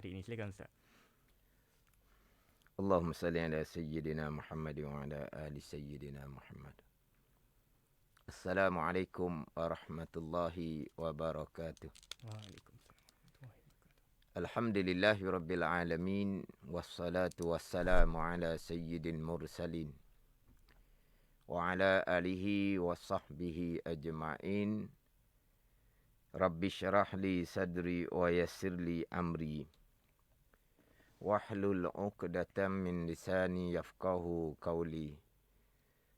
hari ini. Silakan Ustaz. Allahumma salli ala sayyidina Muhammad wa ala ali sayyidina Muhammad. Assalamualaikum warahmatullahi wabarakatuh. Waalaikumsalam. Alhamdulillahi rabbil alamin. Wassalatu wassalamu ala sayyidil mursalin. Wa ala alihi wa sahbihi ajma'in. Rabbi syrah li sadri wa yassir li amri. Wahlul 'uqdatam min lisani yafqahu qawli.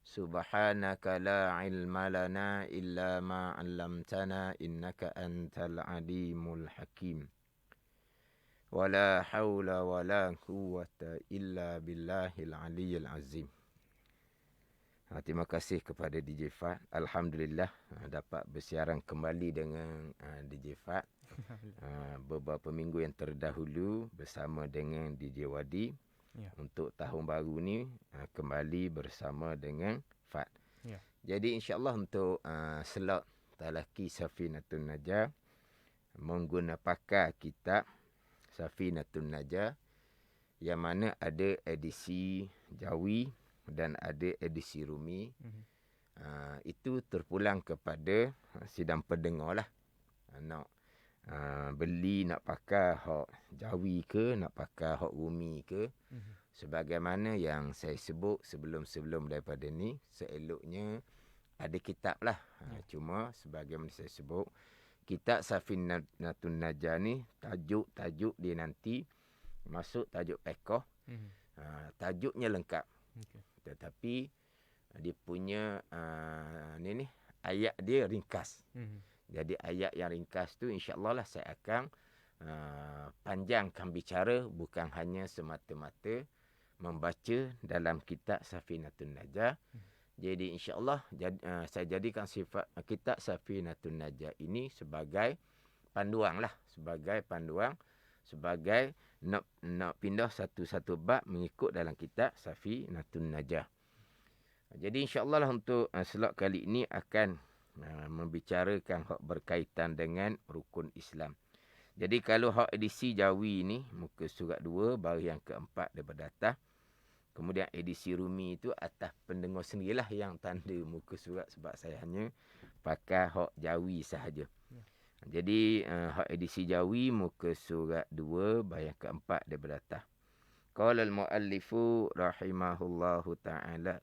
Subhanaka la ilma lana illa ma 'allamtana innaka antal alimul hakim. Wala haula wala quwwata illa billahil aliyyil azim. Terima kasih kepada DJ Fat. Alhamdulillah dapat bersiaran kembali dengan DJ Fat. Beberapa minggu yang terdahulu bersama dengan DJ Wadi. Ya. Untuk tahun baru ni kembali bersama dengan Fat. Ya. Jadi insya-Allah untuk slot Talaki Safinatun Najah menggunakan pakar kitab Safinatun Najah yang mana ada edisi Jawi dan ada edisi Rumi. Itu terpulang kepada sidang pendengar lah. Nak beli, nak pakai hak Jawi ke, nak pakai hak Rumi ke. Sebagaimana yang saya sebut sebelum-sebelum daripada ni, seeloknya ada kitab lah. Cuma sebagaimana saya sebut, kitab Safinatun Najah ni tajuk dia nanti masuk tajuk pekoh. Tajuknya lengkap. Okay. Tetapi dia punya ayat dia ringkas. Jadi ayat yang ringkas tu insya-Allah lah saya akan panjangkan bicara, bukan hanya semata-mata membaca dalam kitab Safinatun Najah. Jadi insya-Allah saya jadikan sifat kitab Safinatun Najah ini sebagai panduan lah, sebagai nak pindah satu-satu bab mengikut dalam kitab Safinatun Najah. Jadi insya-Allah lah untuk slot kali ini akan membicarakan hak berkaitan dengan rukun Islam. Jadi kalau hak edisi Jawi ni muka surat 2 baris yang keempat daripada atas. Kemudian edisi Rumi itu atas pendengar sendirilah yang tanda muka surat, sebab saya hanya pakai hak Jawi sahaja. Jadi hak edisi Jawi muka surat 2 baris yang keempat daripada atas. Qala al-muallifu rahimahullahu ta'ala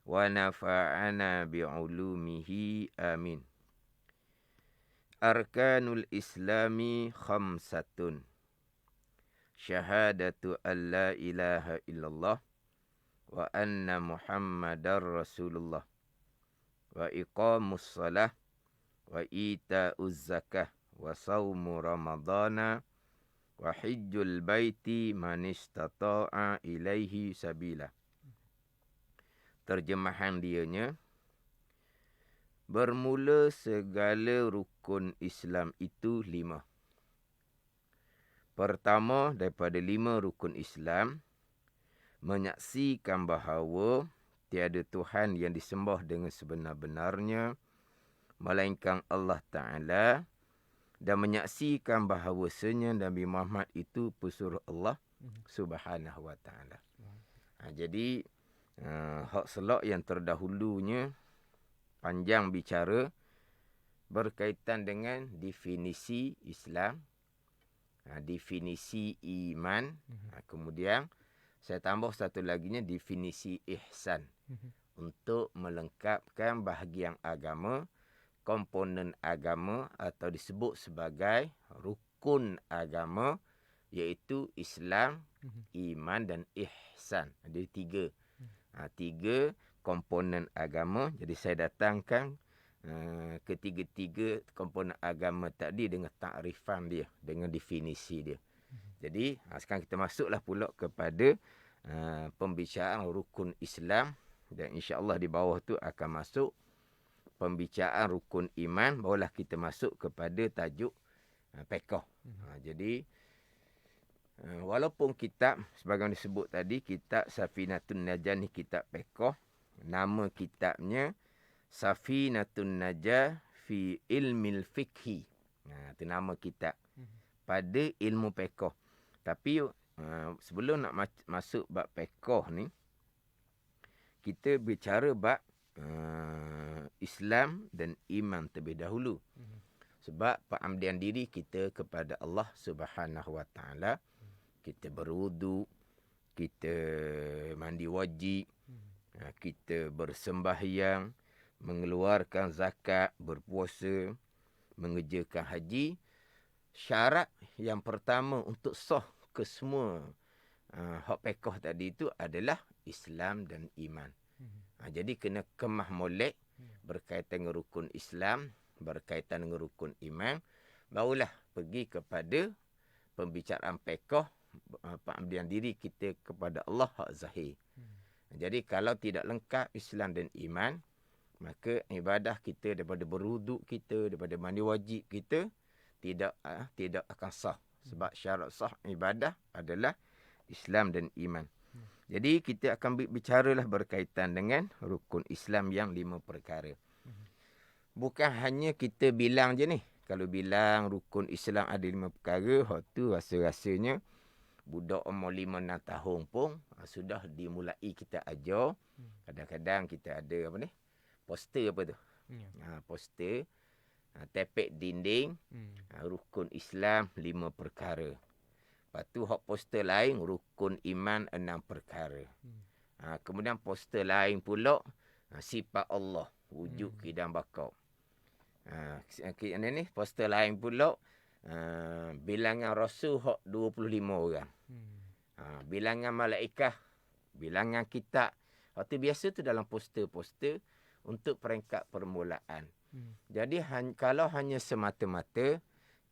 wa nafa'ana bi'ulumihi amin. Arkanul Islami khamsatun. Syahadatu an la ilaha illallah wa anna Muhammadar Rasulullah wa iqamus salah wa ita'uz zakah wa saumu ramadana wa hijjul baiti man istata'a ilaihi sabila. Terjemahan dianya, bermula segala rukun Islam itu 5. Pertama daripada 5 rukun Islam, menyaksikan bahawa tiada Tuhan yang disembah dengan sebenar-benarnya melainkan Allah Ta'ala, dan menyaksikan bahawasanya Nabi Muhammad itu pesuruh Allah Subhanahu Wa Ta'ala. Jadi hak selok yang terdahulunya panjang bicara berkaitan dengan definisi Islam, definisi iman, kemudian saya tambah satu laginya definisi ihsan, untuk melengkapkan bahagian agama, komponen agama atau disebut sebagai rukun agama, iaitu Islam, iman dan ihsan. Ada 3. 3 komponen agama. Jadi saya datangkan ketiga-tiga komponen agama tadi dengan takrifan dia, dengan definisi dia. Jadi sekarang kita masuklah pula kepada pembicaraan rukun Islam, dan insya-Allah di bawah tu akan masuk pembicaraan rukun iman, barulah kita masuk kepada tajuk pekoh. Jadi walaupun kitab sebagaimana disebut tadi, kitab Safinatun Najah ni kitab pekoh, nama kitabnya Safinatun Najah fi ilmil fiqhi. Itu nama kitab. pada ilmu fiqh. Tapi sebelum nak masuk bab fiqh ni, kita bicara bab Islam dan iman terlebih dahulu. Sebab pengamdian diri kita kepada Allah Subhanahu Wa Taala, kita berwudu, kita mandi wajib, kita bersembahyang, mengeluarkan zakat, berpuasa, mengerjakan haji. Syarat yang pertama untuk sah ke semua hak fiqh tadi itu adalah Islam dan iman. Jadi kena kemah molek berkaitan dengan rukun Islam, berkaitan dengan rukun iman, barulah pergi kepada pembicaraan fiqh, pengamdian diri kita kepada Allah hak zahir. Jadi kalau tidak lengkap Islam dan iman, maka ibadah kita daripada berwuduk kita, daripada mandi wajib kita tidak akan sah. Sebab syarat sah ibadah adalah Islam dan iman. Jadi kita akan bicaralah berkaitan dengan rukun Islam yang 5 perkara. Bukan hanya kita bilang je ni. Kalau bilang rukun Islam ada 5 perkara, tu rasa-rasanya budak umur 5-6 tahun pun sudah dimulai kita ajar. Kadang-kadang kita ada poster apa tu? Poster tepek dinding, rukun Islam 5 perkara. Lepas tu hak poster lain, rukun iman 6 perkara. Kemudian poster lain pula, sifat Allah, wujud, kidam, bakau. Ni poster lain pula, bilangan Rasul hak 25 orang. Bilangan malaikat, bilangan kitab. Waktu biasa tu dalam poster-poster untuk peringkat permulaan. Jadi kalau hanya semata-mata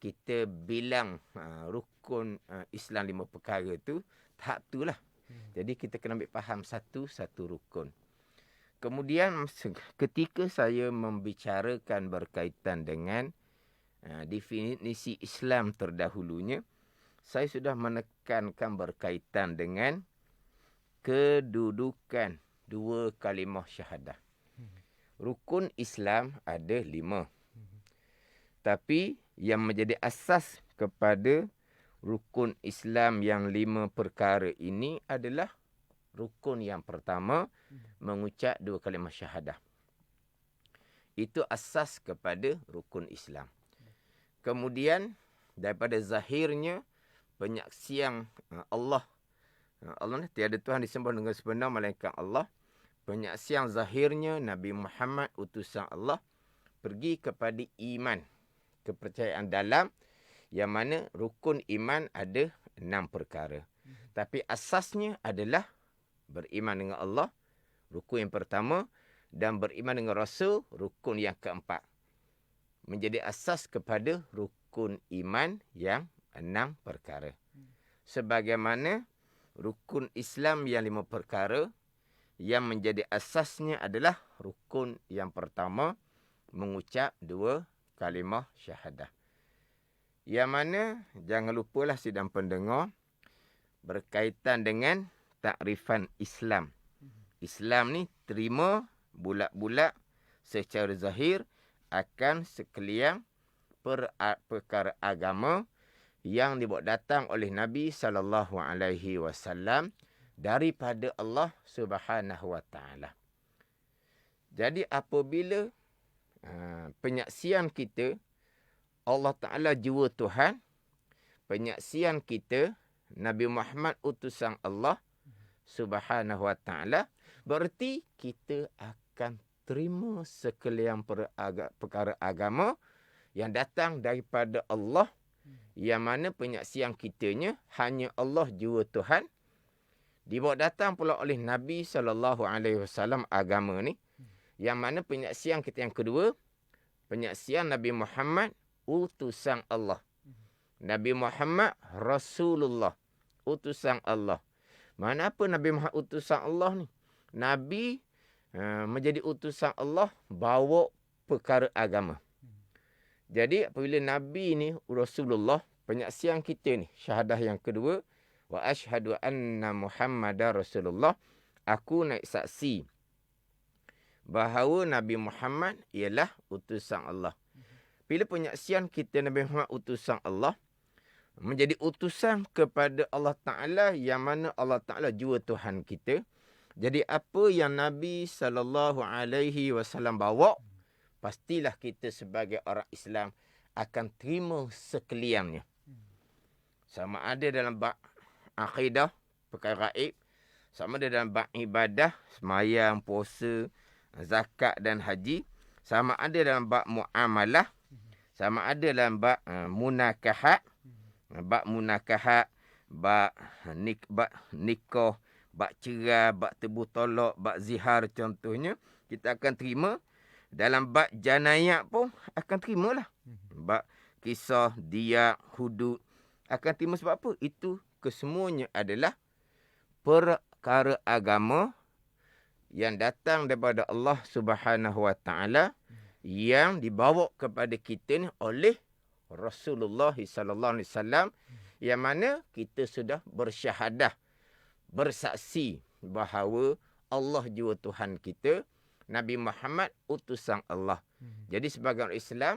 kita bilang rukun Islam 5 perkara tu, tahap tu lah. Jadi kita kena ambil faham satu-satu rukun. Kemudian ketika saya membicarakan berkaitan dengan definisi Islam terdahulunya, saya sudah menekankan berkaitan dengan kedudukan 2 kalimah syahadah. Rukun Islam ada 5. Tapi yang menjadi asas kepada rukun Islam yang 5 perkara ini adalah rukun yang pertama, mengucap 2 kalimah syahadah. Itu asas kepada rukun Islam. Kemudian daripada zahirnya penyaksian Allah tiada Tuhan disembah dengan sebenar melainkan Allah. Penyaksian zahirnya Nabi Muhammad utusan Allah, pergi kepada iman, kepercayaan dalam, yang mana rukun iman ada 6 perkara. Tapi asasnya adalah beriman dengan Allah, rukun yang pertama, dan beriman dengan Rasul, rukun yang keempat. Menjadi asas kepada rukun iman yang 6 perkara. Sebagaimana rukun Islam yang 5 perkara, yang menjadi asasnya adalah rukun yang pertama, mengucap 2 kalimah syahadah. Yang mana, jangan lupalah sidang pendengar, berkaitan dengan takrifan Islam. Islam ni terima bulat-bulat secara zahir akan sekalian perkara agama yang dibawa datang oleh Nabi SAW daripada Allah Subhanahu Wa Taala. Jadi apabila penyaksian kita Allah Ta'ala jua Tuhan, penyaksian kita Nabi Muhammad utusan Allah Subhanahu Wa Taala, berarti kita akan terima sekalian perkara agama yang datang daripada Allah, yang mana penyaksian kitanya hanya Allah jua Tuhan. Dibawa datang pula oleh Nabi SAW agama ni, yang mana penyaksian kita yang kedua, penyaksian Nabi Muhammad utusan Allah. Nabi Muhammad Rasulullah, utusan Allah. Mana apa Nabi Muhammad utusan Allah ni? Nabi menjadi utusan Allah bawa perkara agama. Jadi apabila Nabi ni Rasulullah, penyaksian kita ni, syahadah yang kedua, wa asyhadu anna Muhammadar Rasulullah, aku naik saksi bahawa Nabi Muhammad ialah utusan Allah. Bila penyaksian kita Nabi Muhammad utusan Allah, menjadi utusan kepada Allah Ta'ala, yang mana Allah Ta'ala jua Tuhan kita. Jadi apa yang Nabi SAW bawa, pastilah kita sebagai orang Islam akan terima sekaliannya. Sama ada dalam bab akidah, perkara gaib, sama ada dalam bab ibadah, sembahyang, puasa, zakat dan haji, sama ada dalam bab muamalah, sama ada dalam bab munakahat, bab munakahat, bab nikah, bab cerai, bab tebuh tolak, bab zihar contohnya, kita akan terima. Dalam bab janayat pun akan terimalah. Bab kisah, diat, hudud akan terima. Sebab apa? Itu kesemuanya adalah perkara agama yang datang daripada Allah Subhanahu Wa Taala, yang dibawa kepada kita ni oleh Rasulullah sallallahu alaihi wasallam, yang mana kita sudah bersyahadah, bersaksi bahawa Allah jua Tuhan kita, Nabi Muhammad utusan Allah. Jadi sebagai orang Islam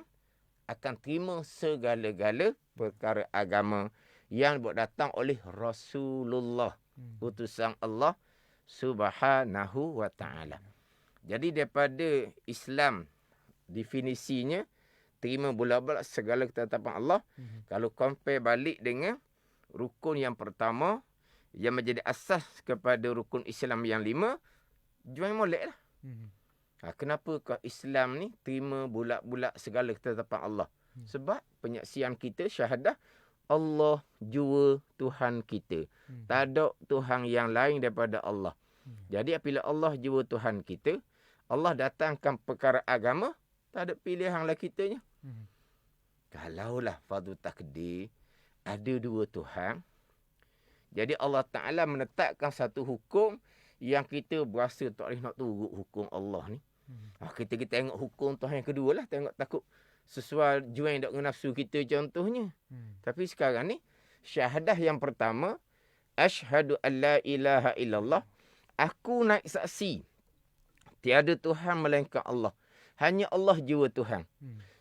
akan terima segala-gala perkara agama yang datang oleh Rasulullah, utusan Allah Subhanahu Wa Taala. Jadi daripada Islam, definisinya terima bola-bola segala ketetapan Allah. Kalau compare balik dengan rukun yang pertama yang menjadi asas kepada rukun Islam yang 5, jual molek lah. Kenapa kau Islam ni terima bulat-bulat segala ketetapan Allah? Sebab penyaksian kita syahadah Allah jua Tuhan kita. Tak ada Tuhan yang lain daripada Allah. Jadi apabila Allah jua Tuhan kita, Allah datangkan perkara agama, tak ada pilihan lah kitanya. Kalaulah fardu takdir, ada dua Tuhan, jadi Allah Ta'ala menetapkan satu hukum yang kita berasa tak boleh nak turut hukum Allah ni. Kita tengok hukum Tuhan yang kedua lah. Tengok takut sesuai join dengan nafsu kita contohnya. Tapi sekarang ni, syahadah yang pertama, asyhadu an la ilaha illallah, aku naik saksi tiada Tuhan melainkan Allah. Hanya Allah jua Tuhan.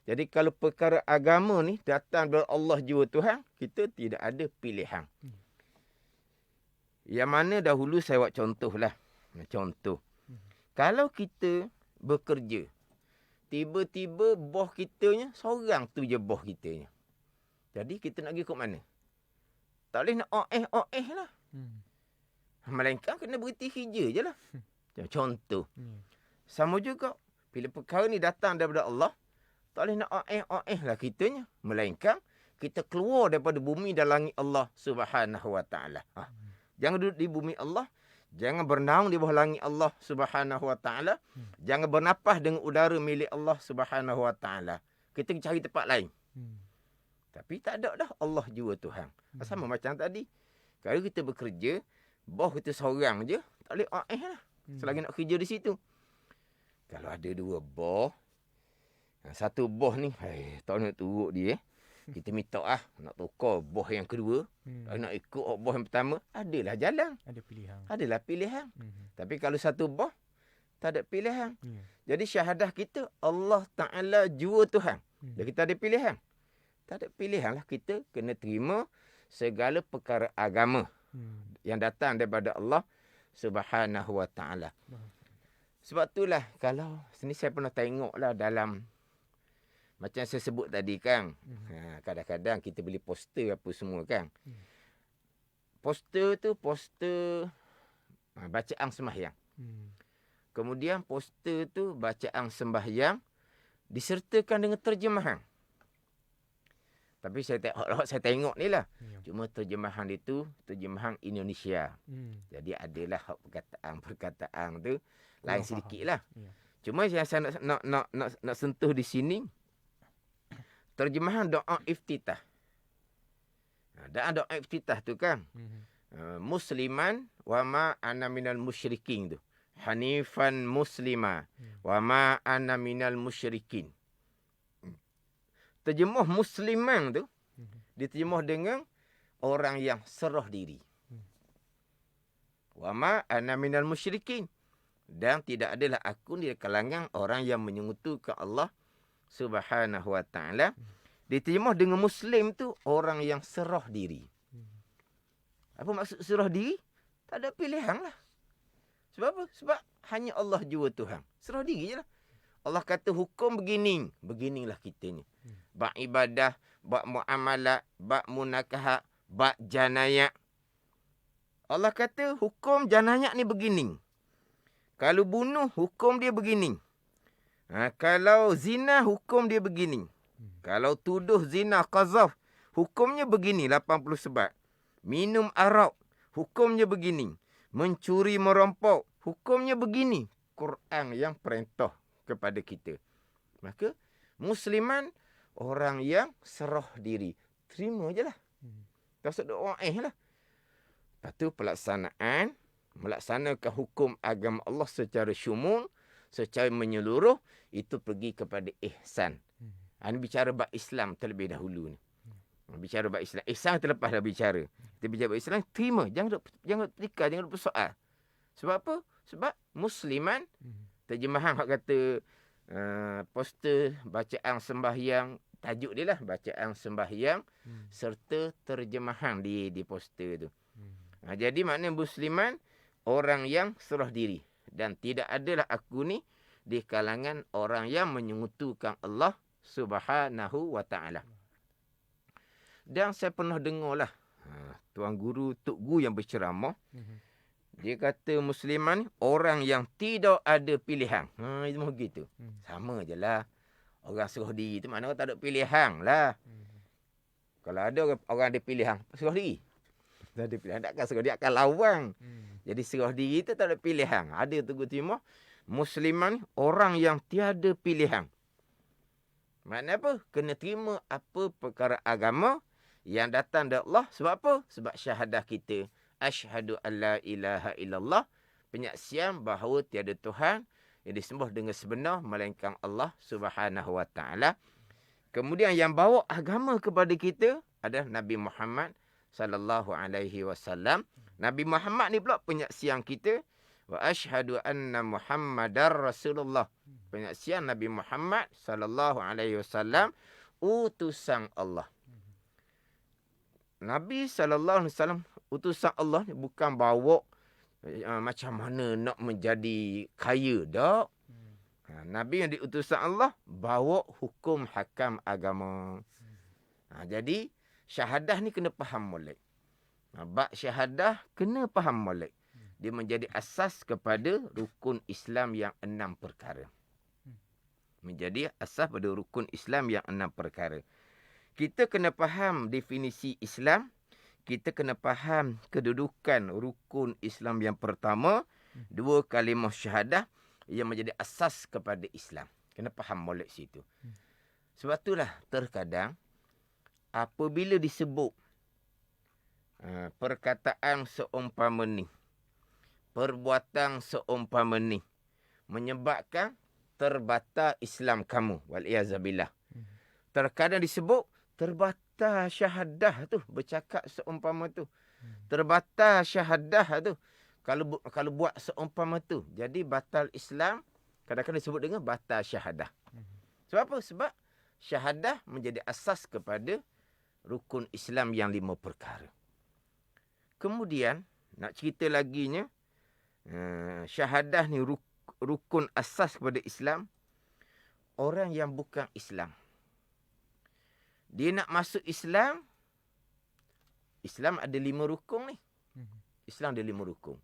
Jadi kalau perkara agama ni datang dari Allah jua Tuhan, kita tidak ada pilihan. Yang mana dahulu saya buat contoh lah. Contoh. Kalau kita bekerja, tiba-tiba bos kitanya, seorang tu je bos kitanya. Jadi kita nak pergi ke mana? Tak boleh nak oeh lah. Melainkan kena berhenti kerja je lah. Contoh. Sama juga, bila perkara ni datang daripada Allah, tak boleh nak oeh lah kitanya. Melainkan kita keluar daripada bumi dan langit Allah Subhanahu Wa Taala. Jangan duduk di bumi Allah. Jangan bernaung di bawah langit Allah Subhanahu Wa Taala. Jangan bernafas dengan udara milik Allah Subhanahu Wa Taala. Kita cari tempat lain. Tapi tak ada dah, Allah jua Tuhan. Sama macam tadi. Kalau kita bekerja, bos kita seorang je, tak boleh lah. Selagi nak kerja di situ. Kalau ada dua bos, satu bos ni, tak nak turut dia. Kita minta nak tukar bos yang kedua. Nak ikut bos yang pertama, adalah jalan. Adalah pilihan. Tapi kalau satu bos, tak ada pilihan. Jadi syahadah kita, Allah Ta'ala jua Tuhan. Jadi kita ada pilihan. Tak ada pilihan lah. Kita kena terima segala perkara agama yang datang daripada Allah Subhanahu Wa Ta'ala. Sebab itulah, kalau sini saya pernah tengok lah dalam, macam saya sebut tadi kan, kadang-kadang kita beli poster apa semua kan. Poster tu poster bacaan sembahyang. Kemudian poster tu bacaan sembahyang disertakan dengan terjemahan. Tapi saya tengok ni lah. Cuma terjemahan itu terjemahan Indonesia. Jadi adalah perkataan tu lain sedikit lah. Cuma yang saya nak sentuh di sini, terjemahan doa iftitah. Doa iftitah tu kan. Musliman wa ma ana minal musyrikin tu. Hanifan muslima wa ma ana minal musyrikin. Terjemah musliman tu diterjemah dengan orang yang serah diri. Wa ma ana minal musyrikin. Dan tidak adalah aku di kalangan orang yang menyekutukan Allah Subhanahu Wa Taala. Diterjemah dengan Muslim tu orang yang serah diri. Apa maksud serah diri? Tak ada pilihan lah. Sebab apa? Sebab hanya Allah jua Tuhan. Serah diri je lah. Allah kata hukum begini. Beginilah kita ni. Bak ibadah, bak muamalat, bak munakahat, bak janayat. Allah kata hukum janayat ni begini. Kalau bunuh, hukum dia begini. Kalau zina, hukum dia begini. Kalau tuduh zina, qazaf, hukumnya begini, 80 sebab. Minum arak, hukumnya begini. Mencuri, merampok, hukumnya begini. Quran yang perintah kepada kita. Maka, Musliman, orang yang serah diri. Terima je lah. Tak usah doa lah. Lepas tu pelaksanaan, melaksanakan hukum agama Allah secara syumul, secara menyeluruh, itu pergi kepada ihsan. Ini bicara bab Islam terlebih dahulu ni. Bicara bab Islam. Ihsan terlepas dah bicara. Kita bicara bab Islam, terima. Jangan pertikar, jangan bersoal. Sebab apa? Sebab Musliman, terjemahan hak kata poster bacaan sembahyang, tajuk dia lah, bacaan sembahyang, serta terjemahan di poster tu. Jadi maknanya Musliman, orang yang serah diri. Dan tidak adalah aku ni di kalangan orang yang menyekutukan Allah Subhanahu wa ta'ala. Dan saya pernah dengar lah, Tuan Guru, Tok Guru yang berceramah, dia kata Musliman orang yang tidak ada pilihan. Itu begitu. Sama je lah. Orang serah diri tu mana orang tak ada pilihan lah. Kalau ada orang ada pilihan, serah diri. Tak ada pilihan. Takkan serah diri akan lawan. Jadi serah diri tu tak ada pilihan. Ada Tuan Guru terima. Musliman orang yang tiada pilihan. Maknanya apa? Kena terima apa perkara agama yang datang dari Allah. Sebab apa? Sebab syahadah kita. Asyhadu an la ilaha illallah. Penyaksian bahawa tiada Tuhan yang disembah dengan sebenar melainkan Allah Subhanahu wa ta'ala. Kemudian yang bawa agama kepada kita adalah Nabi Muhammad sallallahu alaihi wasallam. Nabi Muhammad ni pula penyaksian kita. Wa asyhadu anna Muhammadar Rasulullah. Penyaksian Nabi Muhammad sallallahu alaihi wasallam utusan Allah. Nabi sallallahu alaihi wasallam utusan Allah ni bukan bawa macam mana nak menjadi kaya dak. Nabi yang diutusan Allah bawa hukum hakam agama. Jadi syahadah ni kena faham molek. Bab syahadah kena faham molek. Dia menjadi asas kepada rukun Islam yang 6 perkara. Menjadi asas pada rukun Islam yang 6 perkara. Kita kena faham definisi Islam. Kita kena faham kedudukan rukun Islam yang pertama. 2 kalimah syahadah yang menjadi asas kepada Islam. Kena faham molek situ. Sebab itulah terkadang apabila disebut perkataan seumpama ni, perbuatan seumpama ni menyebabkan terbatal Islam kamu. Waliyazabillah. Terkadang disebut terbatal syahadah tu. Bercakap seumpama tu. Terbatal syahadah tu. Kalau buat seumpama tu. Jadi batal Islam kadang-kadang disebut dengan batal syahadah. Sebab apa? Sebab syahadah menjadi asas kepada rukun Islam yang 5 perkara. Kemudian nak cerita laginya, syahadah ni rukun asas kepada Islam. Orang yang bukan Islam, dia nak masuk Islam. Islam ada 5 rukun ni. Islam ada 5 rukun.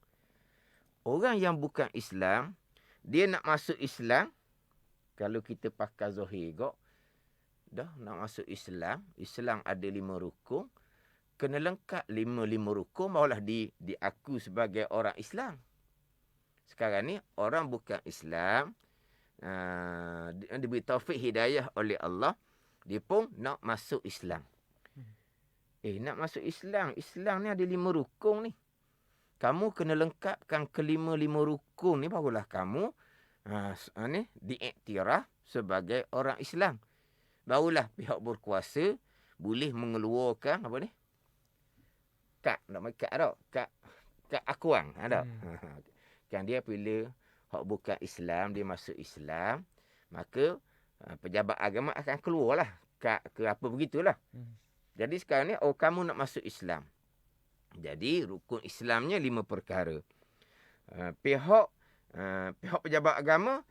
Orang yang bukan Islam, dia nak masuk Islam. Kalau kita pakai zahir kok, dah nak masuk Islam. Islam ada 5 rukun. Kena lengkap 5 rukun barulah diaku sebagai orang Islam. Sekarang ni orang bukan Islam, diberi taufik hidayah oleh Allah, dia pun nak masuk Islam. Nak masuk Islam. Islam ni ada 5 rukun ni. Kamu kena lengkapkan ke-5 rukun ni barulah kamu diiktiraf sebagai orang Islam. Barulah pihak berkuasa boleh mengeluarkan apa ni? Kad akuan ada. Kan dia bila hak bukan Islam dia masuk Islam, maka pejabat agama akan keluarlah akad ke apa begitulah. Jadi sekarang ni kamu nak masuk Islam. Jadi rukun Islamnya 5 perkara. Pihak pejabat agama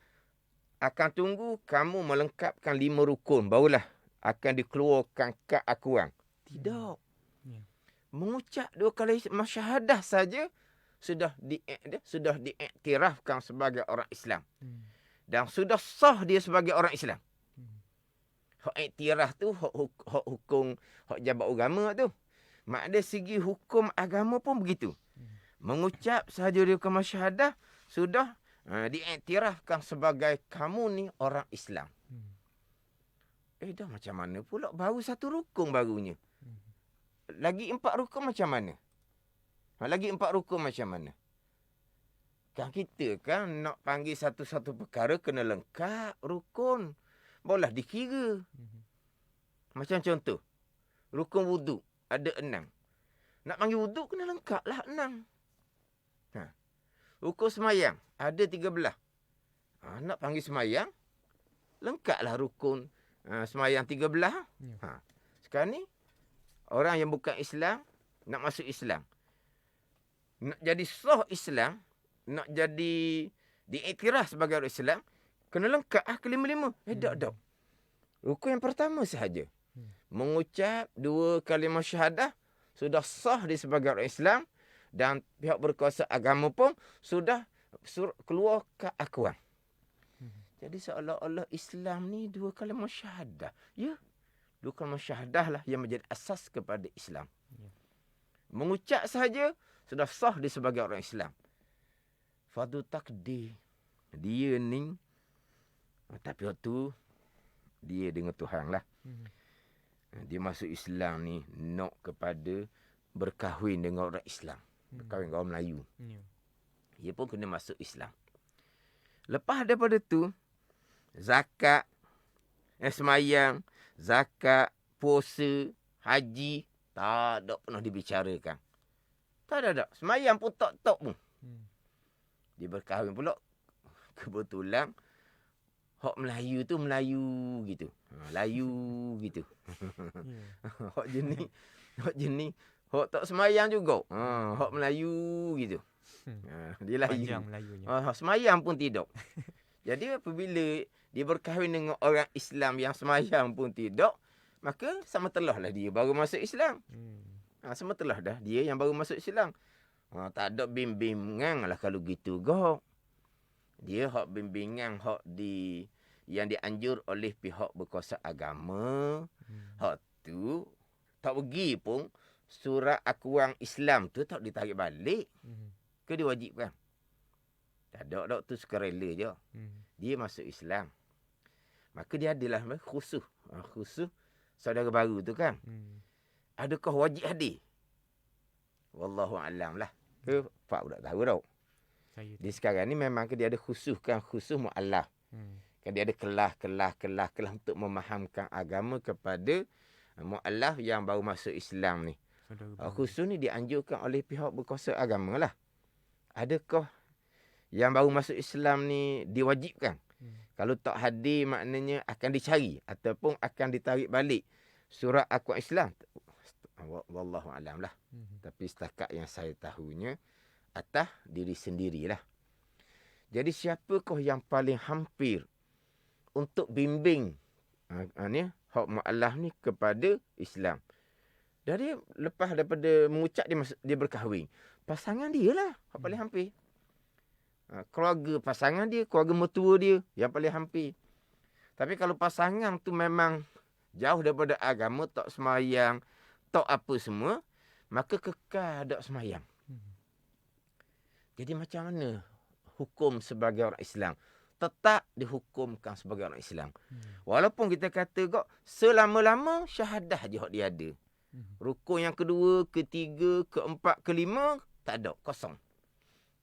akan tunggu kamu melengkapkan 5 rukun barulah akan dikeluarkan kad akuan. Tidak. Mengucap 2 kali syahadah saja sudah diiktirafkan sebagai orang Islam. Dan sudah sah dia sebagai orang Islam. Hak iktiraf tu hak hukum hak jabat agama tu. Mak dari segi hukum agama pun begitu. Mengucap sahaja dia kalimah syahadah sudah diiktirafkan sebagai kamu ni orang Islam. Dah macam mana pula baru 1 rukun barunya. Lagi 4 rukun macam mana? Lagi 4 rukun macam mana? Kan kita kan nak panggil satu-satu perkara kena lengkap rukun. Barulah dikira. Macam contoh. Rukun wuduk ada 6. Nak panggil wuduk kena lengkap lah 6. Rukun semayang ada 13. Nak panggil semayang lengkap lah rukun semayang 13. Sekarang ni orang yang bukan Islam nak masuk Islam. Nak jadi sah Islam, nak jadi diiktiraf sebagai orang Islam, kena lengkap kelima-lima. Tak. Rukun yang pertama sahaja. Mengucap 2 kalimah syahadah, sudah sah dia sebagai orang Islam dan pihak berkuasa agama pun sudah keluar keakuan. Jadi seolah-olah Islam ni 2 kalimah syahadah. Ya, 2 kalimah syahadah lah yang menjadi asas kepada Islam. Mengucap sahaja sudah sah dia sebagai orang Islam. Fardu takdir. Dia ni, tapi waktu dia dengan Tuhan lah. Dia masuk Islam ni nak kepada berkahwin dengan orang Islam. Berkahwin dengan orang Melayu. Dia pun kena masuk Islam. Lepas daripada tu, zakat, semayang, zakat, puasa, haji, tak ada pernah dibicarakan. Tak ada. Semayang pun tak pun. Dia berkahwin pula. Kebetulan, hak Melayu tu Melayu gitu. Melayu gitu. Hak jenis, hak tak semayang juga. Hak Melayu gitu. Dia Melayu. Panjang Melayunya. Semayang pun tidak. Jadi apabila dia berkahwin dengan orang Islam yang semayang pun tidak, maka sama telah lah dia baru masuk Islam. Sama telah dah dia yang baru masuk Islam. Tak ada bimbingan lah kalau gitu kok. Dia hak bimbingan yang dianjur oleh pihak berkuasa agama. Hak tu tak pergi pun surat akuan Islam tu tak ditarik balik. Ke diwajibkan? Tak ada tu sukarela je. Dia masuk Islam. Maka dia adalah khusus. Khusus saudara baru tu kan. Adakah wajib hadir? Wallahu a'lam lah. Pak tak tahu tau. Di sekarang ni memang dia ada khusus kan. Khusus mu'alaf. Kan dia ada kelas untuk memahamkan agama kepada mu'alaf yang baru masuk Islam ni. Khusus ni dianjurkan oleh pihak berkuasa agama lah. Adakah yang baru masuk Islam ni diwajibkan? Kalau tak hadir maknanya akan dicari ataupun akan ditarik balik surat akuan Islam. Wallahu alam lah. Tapi setakat yang saya tahunya atas diri sendirilah. Jadi siapakah yang paling hampir untuk bimbing hak mu'alaf ni kepada Islam? Dari lepas daripada mengucap dia berkahwin, pasangan dia lah yang paling hampir. Keluarga pasangan dia, keluarga mertua dia yang paling hampir. Tapi kalau pasangan tu memang jauh daripada agama, tak semayang, tak apa semua, maka kekal tak semayang. Jadi macam mana hukum sebagai orang Islam? Tetap dihukumkan sebagai orang Islam. Walaupun kita kata kok selama-lama syahadah je hak dia ada. Rukun yang kedua, ketiga, keempat, kelima, tak ada. Kosong.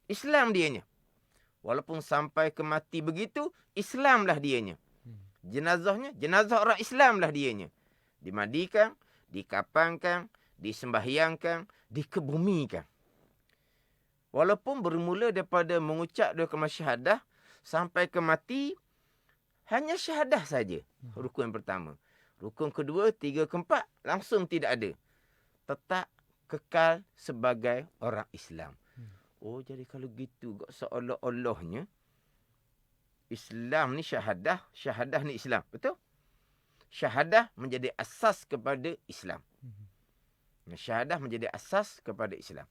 Islam dianya. Walaupun sampai ke mati begitu, Islamlah dianya. Jenazahnya, jenazah orang Islamlah dianya. Dimandikan, dikapankan, disembahyangkan, dikebumikan. Walaupun bermula daripada mengucap 2 kalimah syahadah sampai ke mati, hanya syahadah saja. Rukun yang pertama. Rukun kedua, 3 ke 4 langsung tidak ada. Tetap kekal sebagai orang Islam. Oh, jadi kalau gitu seolah-olahnya Islam ni syahadah, syahadah ni Islam. Betul? Syahadah menjadi asas kepada Islam. Syahadah menjadi asas kepada Islam.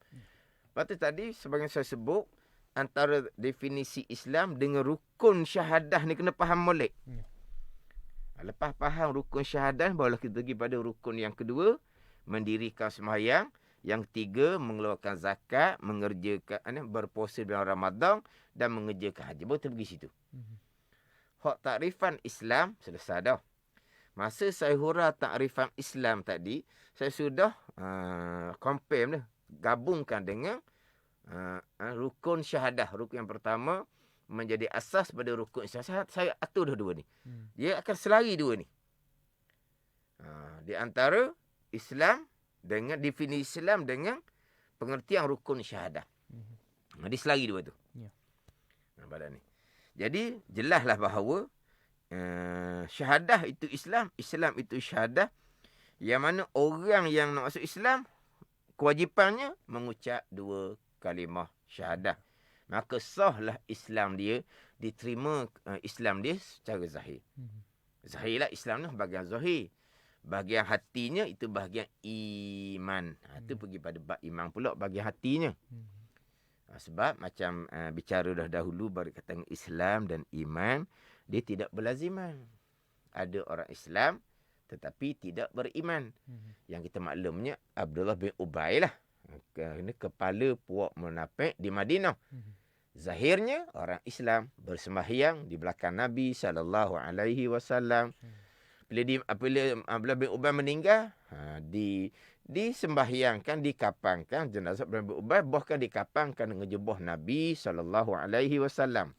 Lepas tu tadi, sebagai saya sebut, antara definisi Islam dengan rukun syahadah ni kena faham molek. Lepas faham rukun syahadah, barulah kita pergi pada rukun yang kedua, mendirikan sembahyang. Yang ketiga, mengeluarkan zakat, mengerjakan, berpuasa bulan Ramadan dan mengerjakan haji. Baru kita pergi situ. Hak takrifan Islam, selesai dah. Masa saya hurah takrifan Islam tadi, saya sudah compare dah. Gabungkan dengan rukun syahadah. Rukun yang pertama menjadi asas pada rukun Islam. Saya atur dua ni. Dia akan selari dua ni. Di antara Islam dengan definisi Islam dengan pengertian rukun syahadah. Dia selari dua tu. Pada ni. Jadi jelaslah bahawa syahadah itu Islam, Islam itu syahadah. Yang mana orang yang nak masuk Islam, kewajipannya mengucap 2 kalimah syahadah. Maka sahlah Islam dia, diterima Islam dia secara zahir. Zahirlah Islam ni bahagian zahir. Bahagian hatinya itu bahagian iman. Itu pergi pada bab iman pula, bahagian hatinya. Sebab macam bicara dah dahulu baru kata Islam dan iman, dia tidak berlaziman. Ada orang Islam tetapi tidak beriman. Yang kita maklumnya Abdullah bin Ubay lah. Ini kepala puak munafik di Madinah. Zahirnya orang Islam bersembahyang di belakang Nabi SAW. Bila Abdullah bin Ubay meninggal, disembahyangkan, dikapangkan jenazah Abdullah bin Ubay, bahkan dikapangkan dengan jubah Nabi SAW.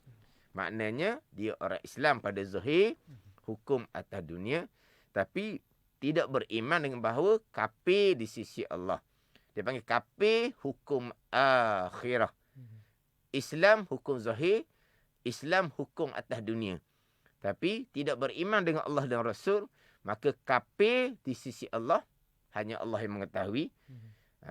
Maknanya dia orang Islam pada zahir, hukum atas dunia, tapi tidak beriman dengan bahawa kafir di sisi Allah. Dia panggil kafir hukum akhirah. Islam hukum zahir, Islam hukum atas dunia. Tapi tidak beriman dengan Allah dan Rasul, maka kafir di sisi Allah, hanya Allah yang mengetahui.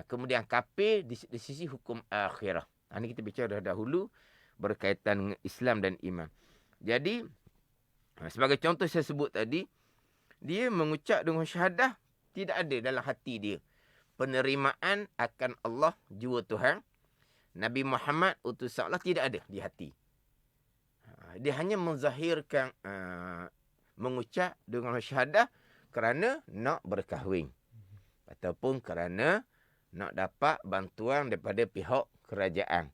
Kemudian kafir di sisi hukum akhirah. Ini kita bicara dahulu berkaitan dengan Islam dan iman. Jadi, sebagai contoh saya sebut tadi, dia mengucap dengan syahadah, tidak ada dalam hati dia penerimaan akan Allah, jua Tuhan. Nabi Muhammad utusan Allah tidak ada di hati. Dia hanya menzahirkan mengucap dengan syahadah kerana nak berkahwin. Ataupun kerana nak dapat bantuan daripada pihak kerajaan.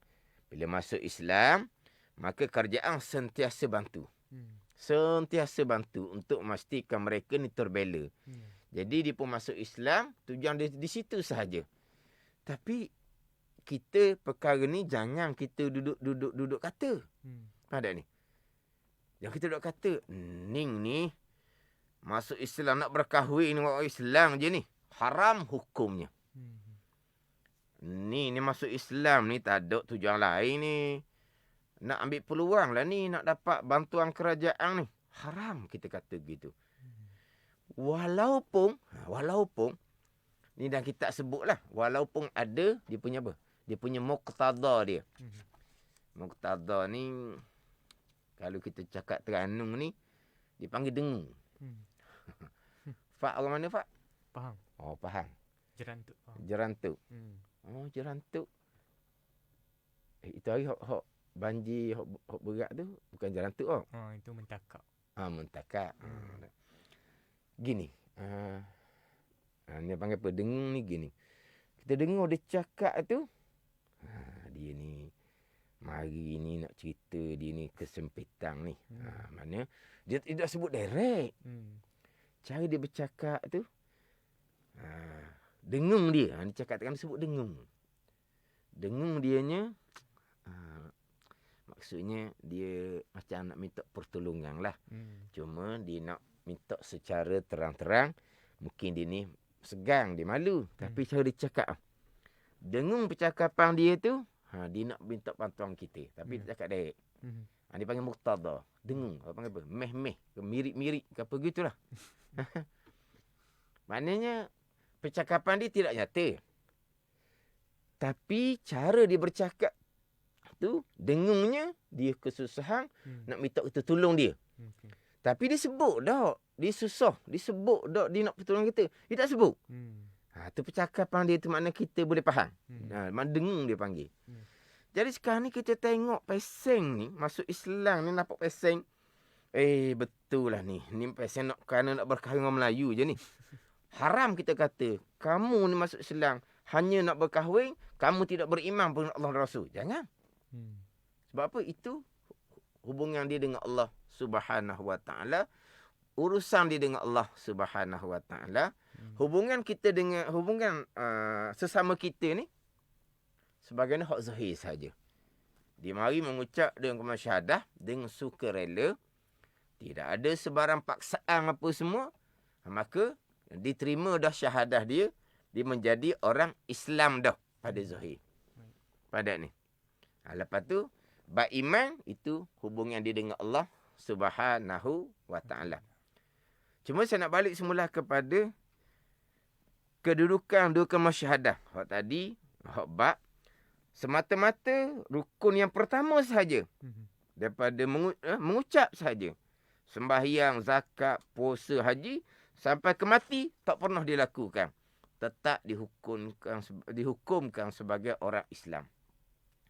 Bila masuk Islam, maka kerajaan sentiasa bantu. Sentiasa bantu untuk memastikan mereka ni terbela. Jadi dia pun masuk Islam, tujuan dia di situ sahaja. Tapi kita perkara ni jangan kita duduk kata. Ada ni. Yang kita duduk kata, Ning ni masuk Islam nak berkahwin dengan orang Islam je ni. Haram hukumnya. Ni masuk Islam ni tak ada tujuan lain ni. Nak ambil peluang lah ni, nak dapat bantuan kerajaan ni. Haram kita kata gitu. Walaupun ni dah kita sebut lah. Walaupun ada dia punya apa? Dia punya muqtada dia. Muqtada ni, kalau kita cakap Terengganu ni, dipanggil dengung. Fak orang mana Fak? Faham. Oh, faham. Jerantuk. Jerantuk. Oh, jerantuk. Itu hari hok banjir, hok berat tu, bukan jerantuk oh. Itu mentakak. Mentakak. Gini. Ni panggil apa? Dengung ni gini. Kita dengar dia cakap tu, dia ni mari ni nak cerita dia ni kesempitan ni. Mana dia tidak sebut direct. Cara dia bercakap tu, dengung dia. Dia cakap kan sebut dengung. Dengung dianya, maksudnya dia macam nak minta pertolongan lah. Cuma dia nak minta secara terang-terang. Mungkin dia ni segang, dia malu. Tapi cara dia cakap, dengung percakapan dia tu, dia nak minta bantuan kita. Tapi dia cakap direct. Dia panggil muqtada. Dengung. Apa panggil apa? Meh-meh. Mirip-mirip. Ke apa gitulah. Maknanya percakapan dia tidak nyata. Tapi cara dia bercakap tu dengungnya dia kesusahan nak minta kita tolong dia. Okay. Tapi dia sebut dak. Dia susah. Dia sebut dak dia nak tolong kita. Dia tak sebut. Tu percakapan dia tu makna kita boleh faham. Dengung dia panggil. Jadi sekarang ni kita tengok peseng ni masuk Islam ni nampak peseng. Betul lah ni. Ni peseng nak kerana nak berkahwin dengan Melayu je ni. Haram kita kata. Kamu ni masuk Islam hanya nak berkahwin, kamu tidak beriman pun Allah dan Rasul. Jangan. Sebab apa? Itu hubungan dia dengan Allah Subhanahu Wa Taala. Urusan dia dengan Allah Subhanahu Wa Taala. Hubungan kita dengan sesama kita ni sebagaimana hak zahir saja. Dia mari mengucap dengan kalimah syahadah dengan sukarela. Tidak ada sebarang paksaan apa semua. Maka diterima dah syahadah dia. Dia menjadi orang Islam dah pada zahir. Pada ni. Lepas tu, beriman itu hubungan dia dengan Allah Subhanahu Wa Taala. Cuma saya nak balik semula kepada kedudukan dua kalimah syahadah. Hak tadi, hak bab. Semata-mata rukun yang pertama sahaja. Daripada mengucap sahaja. Sembahyang, zakat, puasa, haji. Sampai ke mati, tak pernah dilakukan. Tetap dihukumkan sebagai orang Islam.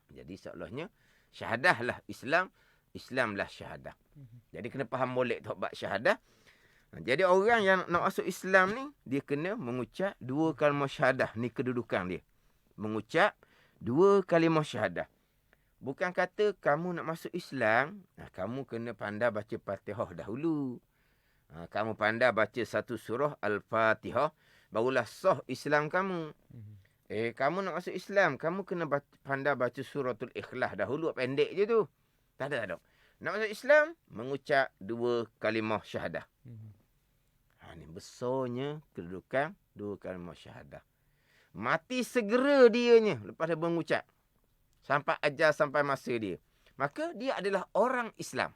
Jadi seolahnya, syahadah lah Islam. Islam lah syahadah. Jadi kena faham molek tu bab syahadah. Jadi orang yang nak masuk Islam ni, dia kena mengucap dua kalimah syahadah. Ni kedudukan dia. Mengucap dua kalimah syahadah. Bukan kata kamu nak masuk Islam, kamu kena pandai baca Fatihah dahulu. Kamu pandai baca satu surah Al-Fatihah, barulah sah Islam kamu. Kamu nak masuk Islam, kamu kena pandai baca suratul Ikhlas dahulu. Pendek je tu. Tak ada. Nak masuk Islam, mengucap dua kalimah syahadah. Ni besarnya kedudukan dua kalimah syahadah. Mati segera dianya lepas dia mengucap. Sampai ajal, sampai masa dia. Maka dia adalah orang Islam.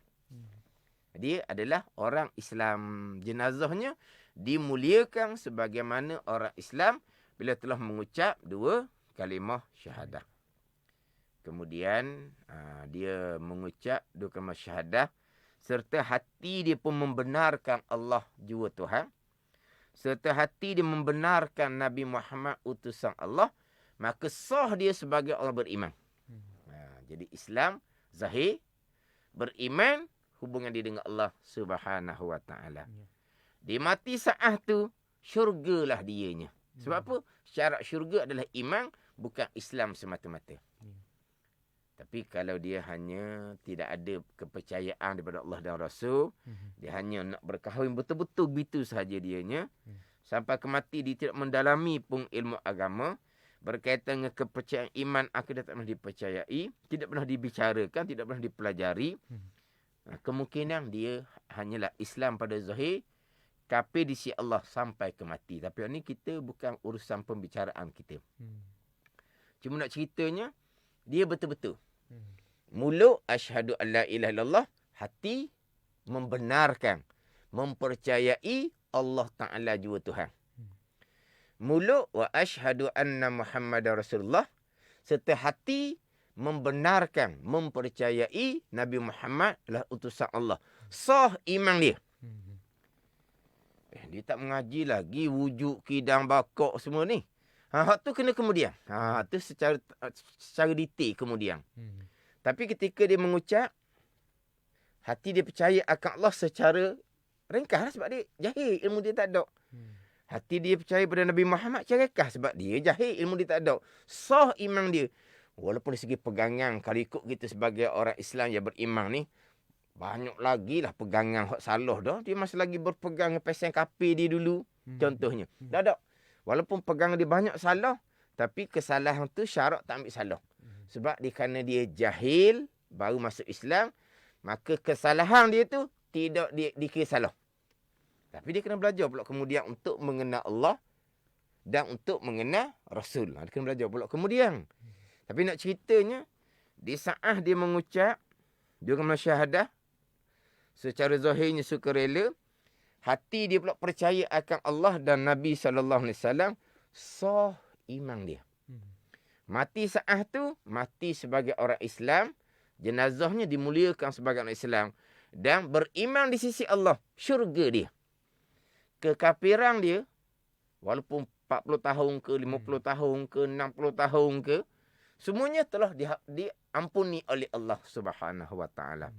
Dia adalah orang Islam. Jenazahnya dimuliakan sebagaimana orang Islam bila telah mengucap dua kalimah syahadah. Kemudian dia mengucap dua kalimah syahadah serta hati dia pun membenarkan Allah jua Tuhan. Serta hati dia membenarkan Nabi Muhammad utusan Allah. Maka sah dia sebagai orang beriman. Jadi Islam, zahir, beriman, hubungan dia dengan Allah Subhanahu Wa Taala. Dia mati saat tu, syurgalah dianya. Sebab apa? Syarat syurga adalah iman, bukan Islam semata-mata. Tapi kalau dia hanya tidak ada kepercayaan daripada Allah dan Rasul, dia hanya nak berkahwin betul-betul begitu sahaja dianya, sampai ke mati dia tidak mendalami pun ilmu agama, berkaitan dengan kepercayaan iman akidah tak pernah dipercayai, tidak pernah dibicarakan, tidak pernah dipelajari, kemungkinan dia hanyalah Islam pada zahir, kafir di sisi Allah sampai ke mati. Tapi ini kita bukan urusan pembicaraan kita. Cuma nak ceritanya, dia betul-betul. Mulut asyhadu alla ilaha illallah, hati membenarkan, mempercayai Allah Ta'ala jua Tuhan. Mulut wa asyhadu anna Muhammadar Rasulullah, serta hati membenarkan, mempercayai Nabi Muhammad adalah utusan Allah. Sah iman dia. Dia tak mengaji lagi wujud, kidang, bakok semua ni. Hak tu kena kemudian. Tu secara detail kemudian. Tapi ketika dia mengucap, hati dia percaya akan Allah secara ringkas lah, sebab dia jahil, ilmu dia tak ada. Hati dia percaya pada Nabi Muhammad secara ringkas sebab dia jahil, ilmu dia tak ada. Sah iman dia. Walaupun dari segi pegangan, kalau ikut kita sebagai orang Islam yang beriman ni, banyak lagi lah pegangan hak salah dah. Dia masih lagi berpegang pesen kafir dia dulu. Contohnya. Tak ada. Walaupun pegangan dia banyak salah, tapi kesalahan tu syarat tak ambil salah. Sebab kerana dia jahil, baru masuk Islam, maka kesalahan dia tu tidak dikira salah. Tapi dia kena belajar pula kemudian untuk mengenal Allah dan untuk mengenal Rasul. Dia kena belajar pula kemudian. Tapi nak ceritanya, di saat dia mengucap dua kalimah syahadah, secara zahirnya sukarela, hati dia pula percaya akan Allah dan Nabi SAW, sah iman dia. Mati saat tu, mati sebagai orang Islam, jenazahnya dimuliakan sebagai orang Islam dan beriman di sisi Allah, syurga dia. Kekafiran dia, walaupun 40 tahun ke, 50 tahun ke, 60 tahun ke, semuanya telah diampuni oleh Allah Subhanahu Wa Taala.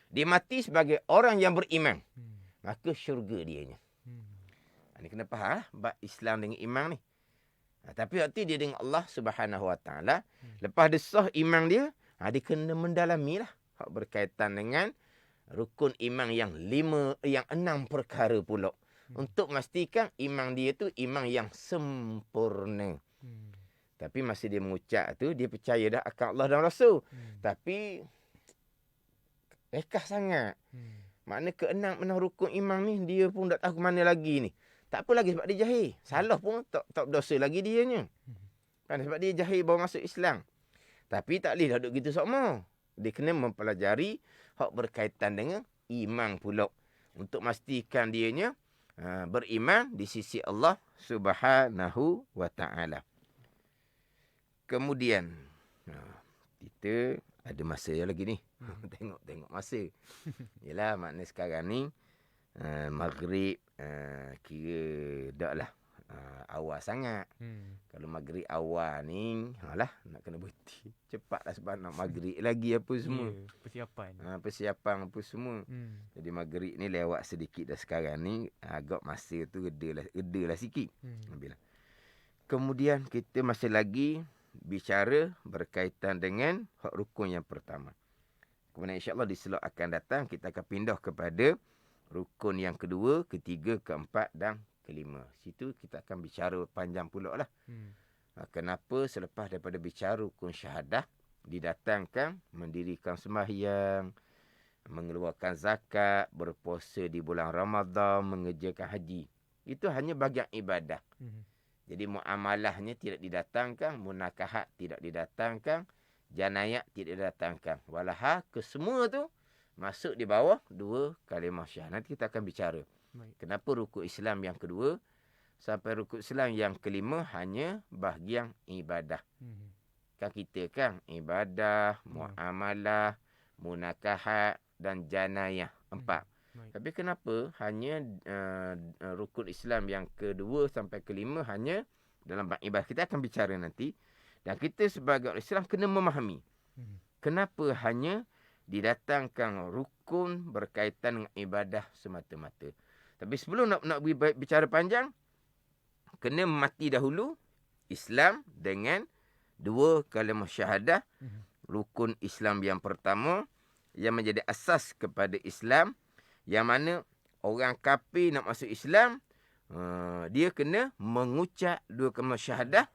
Dia mati sebagai orang yang beriman, maka syurga dianya. Ini kena faham bab Islam dengan iman ni. Tapi waktu dia dengan Allah Subhanahu Wa Taala, lepas dia sah iman dia, dia kena mendalami lah hak berkaitan dengan rukun iman yang 6 perkara pula. Untuk memastikan iman dia tu iman yang sempurna. Tapi masa dia mengucap tu, dia percaya dah akan Allah dan Rasul. Tapi rekah sangat. Makna ke-6 rukun iman ni, dia pun tak tahu ke mana lagi ni. Tak apa lagi sebab dia jahil. Salah pun tak berdosa lagi dianya. Kan sebab dia jahil baru masuk Islam. Tapi tak boleh dah duduk gitu sama. Dia kena mempelajari hak berkaitan dengan iman pula. Untuk memastikan dianya beriman di sisi Allah Subhanahu Wa Taala. Kemudian kita ada masa lagi ni. Tengok masa. Yalah, makna sekarang ni maghrib kira dak lah awal sangat. Kalau maghrib awal ni, nak kena berhenti cepatlah sebab nak maghrib lagi apa semua. Persiapan. Persiapan apa semua. Jadi maghrib ni lewat sedikit dah sekarang ni, agak masa tu redalah sikit. Kemudian kita masih lagi bicara berkaitan dengan hak rukun yang pertama. Kemudian insya-Allah di slot akan datang kita akan pindah kepada rukun yang kedua, ketiga, keempat dan kelima. Situ kita akan bicara panjang pula lah. Kenapa selepas daripada bicara rukun syahadah, didatangkan mendirikan sembahyang, mengeluarkan zakat, berpuasa di bulan Ramadan, mengerjakan haji. Itu hanya bahagian ibadah. Jadi muamalahnya tidak didatangkan, munakahat tidak didatangkan, janayat tidak didatangkan. Walaha kesemua tu masuk di bawah 2 kalimah syahadah. Nanti kita akan bicara. Kenapa rukun Islam yang kedua sampai rukun Islam yang kelima hanya bahagian ibadah. Kan kita kan ibadah, muamalah, munakahat dan janayah. 4. Tapi kenapa hanya rukun Islam yang kedua sampai kelima hanya dalam bab ibadah? Kita akan bicara nanti. Dan kita sebagai orang Islam kena memahami kenapa hanya didatangkan rukun berkaitan dengan ibadah semata-mata. Tapi sebelum nak bicara panjang, kena mati dahulu Islam dengan 2 kalimah syahadah. Rukun Islam yang pertama yang menjadi asas kepada Islam, yang mana orang kafir nak masuk Islam, dia kena mengucap 2 kalimah syahadah,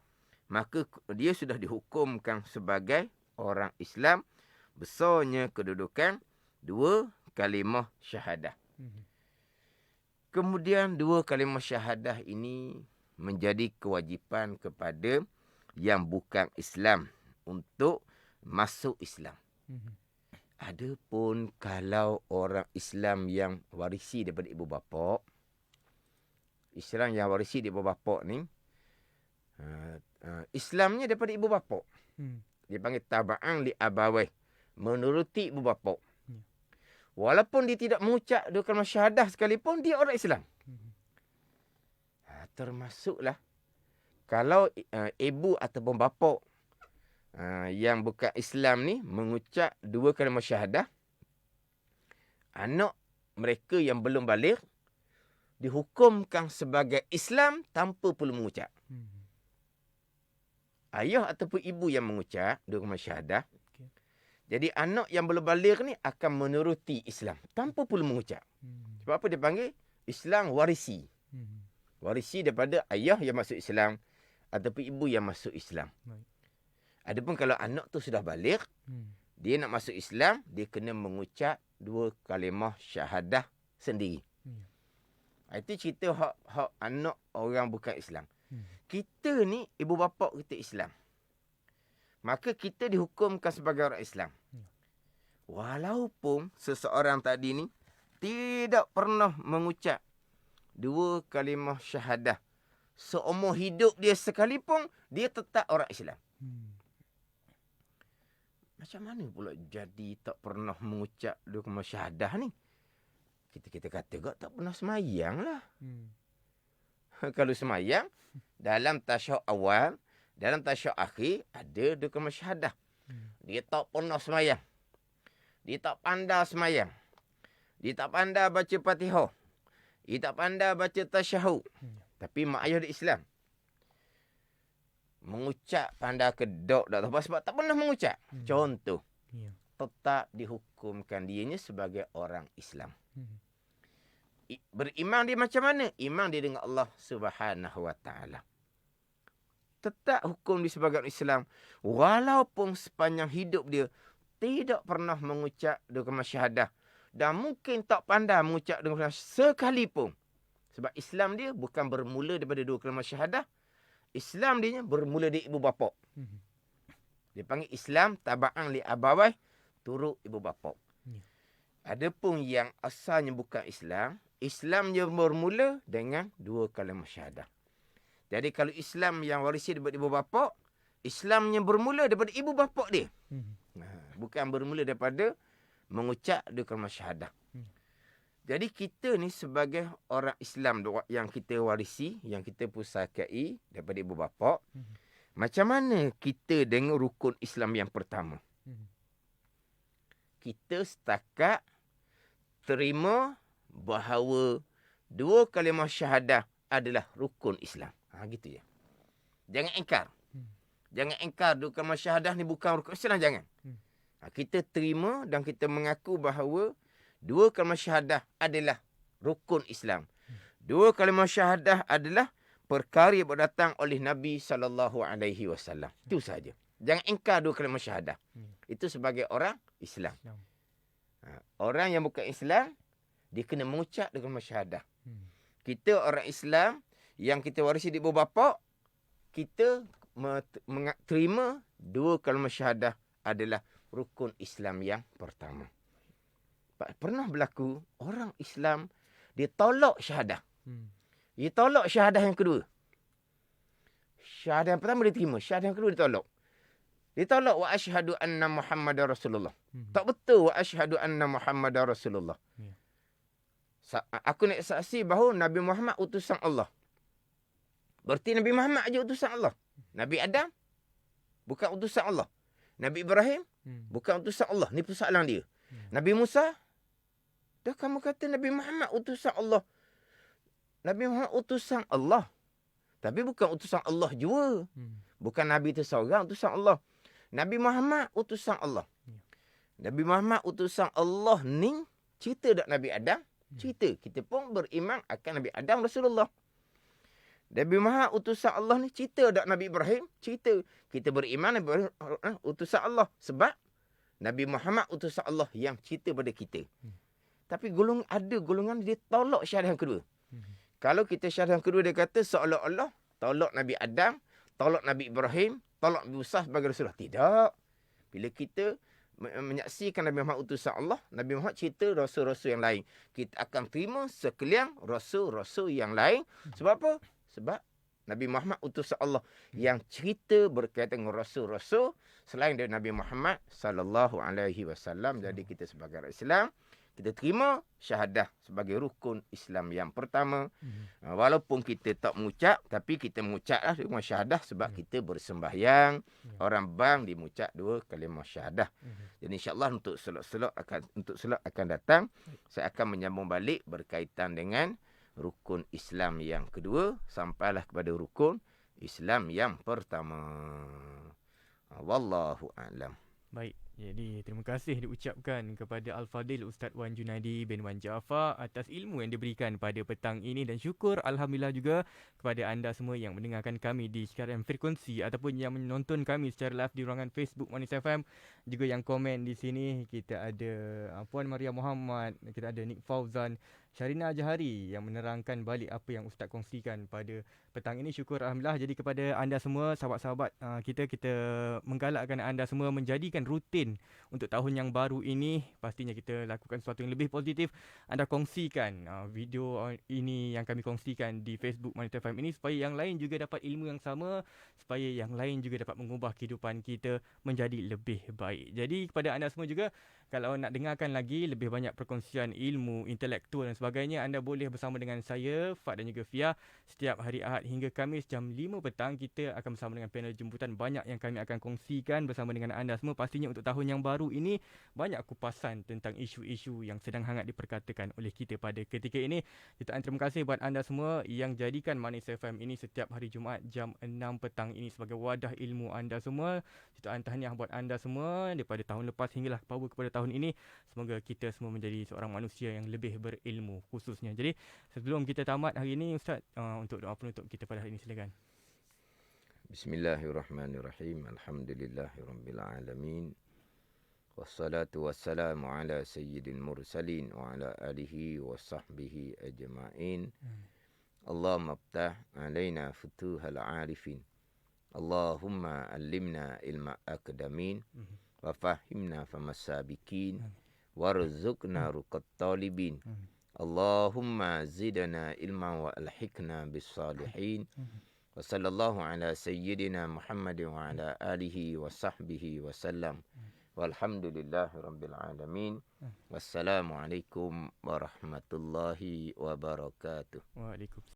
maka dia sudah dihukumkan sebagai orang Islam. Besarnya kedudukan 2 kalimah syahadah. Kemudian 2 kalimah syahadah ini menjadi kewajipan kepada yang bukan Islam untuk masuk Islam. Adapun kalau orang Islam yang warisi daripada ibu bapa, Islam yang warisi daripada ibu bapa ni, Islamnya daripada ibu bapa. Dia panggil taba'an li abawai, menuruti ibu bapa. Walaupun dia tidak mengucap 2 kalimah syahadah sekalipun, dia orang Islam. Termasuklah kalau ibu ataupun bapa yang bukan Islam ni mengucap 2 kalimah syahadah, anak mereka yang belum baligh dihukumkan sebagai Islam tanpa perlu mengucap. Ayah ataupun ibu yang mengucap 2 kalimah syahadah, jadi anak yang belum baligh ni akan menuruti Islam tanpa perlu mengucap. Sebab apa dia panggil Islam warisi? Warisi daripada ayah yang masuk Islam ataupun ibu yang masuk Islam. Adapun kalau anak tu sudah baligh, dia nak masuk Islam, dia kena mengucap 2 kalimah syahadah sendiri. Itu cerita hak anak orang bukan Islam. Kita ni ibu bapa kita Islam, maka kita dihukumkan sebagai orang Islam. Walaupun seseorang tadi ni tidak pernah mengucap dua kalimah syahadah seumur hidup dia sekalipun, dia tetap orang Islam. Macam mana pula jadi tak pernah mengucap dua kalimah syahadah ni? Kita kata tak pernah semayang lah. Kalau semayang, dalam tasyahud awal, dalam tasyahud akhir, ada dua kalimah syahadah. Dia tak pernah semayang. Dia tak pandai semayang. Dia tak pandai baca Fatihah. Dia tak pandai baca tasyahud. Tapi mak ayah dia Islam. Mengucap pandai kedok tak tahu sebab tak pernah mengucap. Contoh. Tetap dihukumkan dianya sebagai orang Islam. Beriman dia macam mana? Iman dia dengan Allah Subhanahu Wa Taala. Tetap hukum dia sebagai orang Islam. Walaupun sepanjang hidup dia tidak pernah mengucap dua kalimah syahadah. Dan mungkin tak pandai mengucap dua kalimah syahadah sekalipun. Sebab Islam dia bukan bermula daripada dua kalimah syahadah. Islam dia bermula dari ibu bapa. Dia panggil Islam taba'an li abawai, turut ibu bapa. Adapun yang asalnya bukan Islam, Islamnya bermula dengan dua kalimah syahadah. Jadi kalau Islam yang warisi daripada ibu bapa, Islamnya bermula daripada ibu bapa dia. Bukan bermula daripada mengucap dua kalimah syahadah. Jadi kita ni sebagai orang Islam yang kita warisi, yang kita pusakai daripada ibu bapa, macam mana kita dengan rukun Islam yang pertama? Kita setakat terima bahawa dua kalimah syahadah adalah rukun Islam. Gitu ya. Jangan engkar. Jangan engkar dua kalimah syahadah ni bukan rukun Islam, jangan. Kita terima dan kita mengaku bahawa dua kalimah syahadah adalah rukun Islam. Dua kalimah syahadah adalah perkara yang datang oleh Nabi SAW. Itu saja. Jangan engkar dua kalimah syahadah. Itu sebagai orang Islam. Orang yang bukan Islam, dia kena mengucap dua kalimah syahadah. Kita orang Islam yang kita warisi di ibu bapa, kita terima dua kalimah syahadah adalah rukun Islam yang pertama. Pernah berlaku orang Islam dia tolak syahadah. Dia tolak syahadah yang kedua. Syahadah yang pertama dia terima, syahadah yang kedua dia tolak. Dia tolak wa asyhadu anna Muhammadar Rasulullah. Tak betul wa asyhadu anna Muhammadar Rasulullah. Aku nak saksi bahawa Nabi Muhammad utusan Allah. Berarti Nabi Muhammad aja utusan Allah. Nabi Adam bukan utusan Allah. Nabi Ibrahim bukan utusan Allah. Ni persoalan dia. Nabi Musa, dah kamu kata Nabi Muhammad utusan Allah. Nabi Muhammad utusan Allah. Tapi bukan utusan Allah jua. Bukan Nabi itu seorang utusan Allah. Nabi Muhammad utusan Allah. Nabi Muhammad utusan Allah ni cerita tak Nabi Adam? Cerita. Kita pun beriman akan Nabi Adam Rasulullah. Nabi Muhammad utusan Allah ni cerita tak Nabi Ibrahim? Cerita. Kita beriman Nabi Ibrahim utusan Allah. Sebab Nabi Muhammad utusan Allah yang cerita pada kita. Tapi ada golongan dia tolak syahadah yang kedua. Kalau kita syahadah yang kedua dia kata seolah-olah tolak Nabi Adam, tolak Nabi Ibrahim, tolak Nabi Musa sebagai Rasulullah. Tidak. Bila kita menyaksikan Nabi Muhammad utusan Allah, Nabi Muhammad cerita rasul-rasul yang lain. Kita akan terima sekalian rasul-rasul yang lain. Sebab apa? Sebab Nabi Muhammad utusan Allah yang cerita berkaitan dengan rasul-rasul selain dari Nabi Muhammad sallallahu alaihi wasallam. Jadi kita sebagai orang Islam, kita terima syahadah sebagai rukun Islam yang pertama. Walaupun kita tak mengucap, tapi kita mengucaplah rukun syahadah sebab kita bersembahyang. Orang bang dimucap dua kalimah syahadah. Jadi insya-Allah untuk slot akan datang, saya akan menyambung balik berkaitan dengan rukun Islam yang kedua sampailah kepada rukun Islam yang pertama. Wallahu a'lam. Baik, jadi terima kasih diucapkan kepada Al-Fadil Ustaz Wan Junaidi bin Wan Jaafar atas ilmu yang diberikan pada petang ini, dan syukur Alhamdulillah juga kepada anda semua yang mendengarkan kami di siaran frekuensi ataupun yang menonton kami secara live di ruangan Facebook Manis FM. Juga yang komen di sini, kita ada Puan Maria Muhammad, kita ada Nick Fauzan, Syarina Jahari yang menerangkan balik apa yang Ustaz kongsikan pada petang ini. Syukur Alhamdulillah. Jadi kepada anda semua, sahabat-sahabat kita menggalakkan anda semua menjadikan rutin untuk tahun yang baru ini. Pastinya kita lakukan sesuatu yang lebih positif. Anda kongsikan video ini yang kami kongsikan di Facebook Monitor FM ini supaya yang lain juga dapat ilmu yang sama, supaya yang lain juga dapat mengubah kehidupan kita menjadi lebih baik. Jadi kepada anda semua juga, kalau nak dengarkan lagi lebih banyak perkongsian ilmu, intelektual dan sebagainya, anda boleh bersama dengan saya, Fad dan juga Fia. Setiap hari Ahad hingga Khamis jam 5 petang, kita akan bersama dengan panel jemputan. Banyak yang kami akan kongsikan bersama dengan anda semua. Pastinya untuk tahun yang baru ini, banyak kupasan tentang isu-isu yang sedang hangat diperkatakan oleh kita pada ketika ini. Jutaan terima kasih buat anda semua yang jadikan Manis FM ini setiap hari Jumaat jam 6 petang ini sebagai wadah ilmu anda semua. Jutaan tahniah buat anda semua daripada tahun lepas hinggalah power kepada tahun ini. Semoga kita semua menjadi seorang manusia yang lebih berilmu khususnya. Jadi sebelum kita tamat hari ini, Ustaz, untuk doa penutup kita pada hari ini, silakan. Bismillahirrahmanirrahim. Alhamdulillahirabbil alamin. Wassalatu wassalamu ala sayyidil mursalin wa ala alihi wa sahbihi ajma'in. Allahumma aftah alaina futuhal arifin. Allahumma allimna ilma akadamin. Wa fahimna famasabikin. Warzuqna ruqat talibin. Allahumma zidna ilma wa alhiqna bis salihin. Wa sallallahu ala sayyidina Muhammadin wa ala alihi wa sahbihi wa sallam. Walhamdulillahi rabbil alamin. Wassalamualaikum warahmatullahi wabarakatuh. Waalaikumsalam.